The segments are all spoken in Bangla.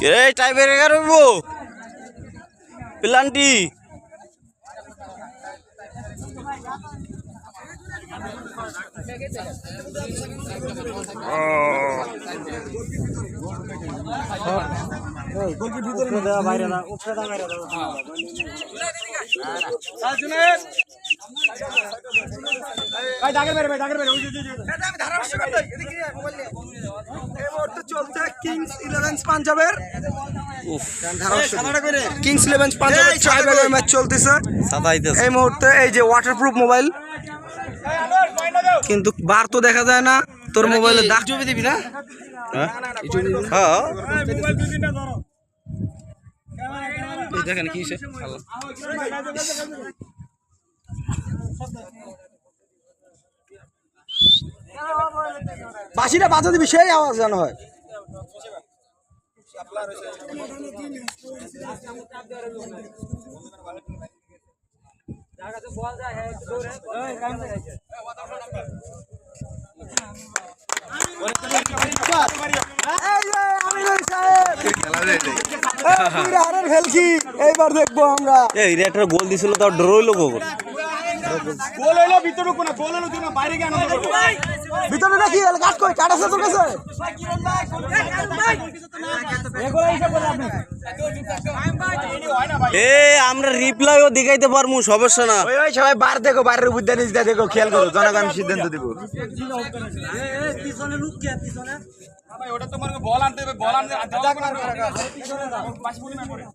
এই টাইপের করবো প্লান্টি বাইরে চলছে কিংস 11 পাঞ্জাবের কিংস 11 পাঞ্জাবের ট্রাইব্যালের ম্যাচ চলতেছে এই মুহূর্তে। এই যে ওয়াটারপ্রুফ মোবাইল, কিন্তু বার তো দেখা যায় না। তোর মোবাইলে দাগ জমে দিবি না? দেখেন কি বাসিটা বাজা দিবি, সেই আওয়াজ যেন হয়। এইবার দেখবো আমরা। এই রেটার গোল দিছিল তার ডর হইলো গোল। গোল হইলো ভিতরে কোনা, গোল হইলো তুই না বাইরে কেন করব? ভিতরে নাকি কাট কই কাট আছে তোর কাছে? এ আমরা রিপ্লাইও দেখাইতে পারমু, সমস্যা না। ওই ওই সবাই বার দেখো, বাইরের বুদ্ধা নিজটা দেখো, খেয়াল করো, জনগণ সিদ্ধান্ত দিব। পিছনে লুক কে পিছনে? ভাই ওটা তোমার বল আনতে হবে, বল আনতে দাদা কোন পিছনে না 5 মিনিট পরে।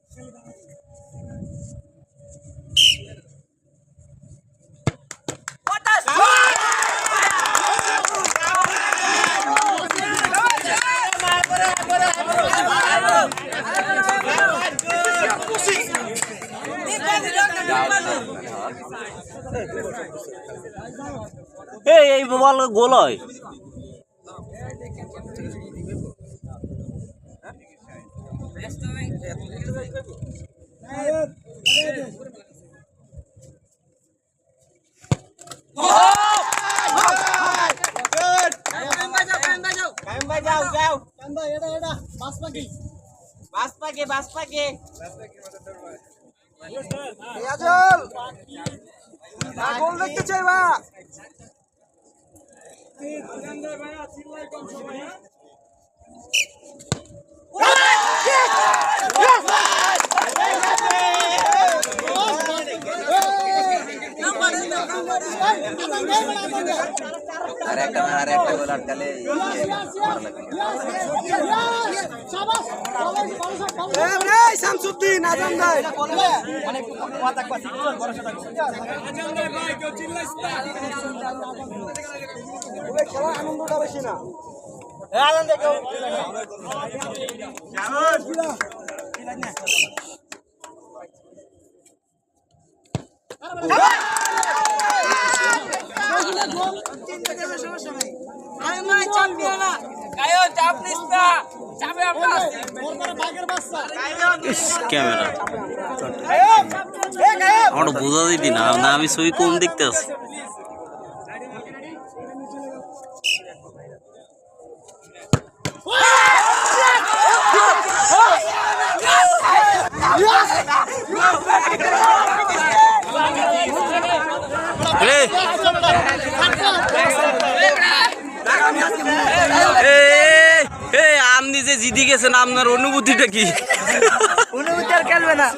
এই বল গোল হয়। গোল দেখতে চাইবা? শামসুদ্দিন আজম ভাই খেলা আনন্দটা বেশি না। ক্যামেরা আমার বোঝা দিতি না, আমি ছবি কম দেখতে আছি। আপনি যে জিতে গেছেন, আপনার অনুভূতিটা কি? অনুভূতি আর খেলবে না।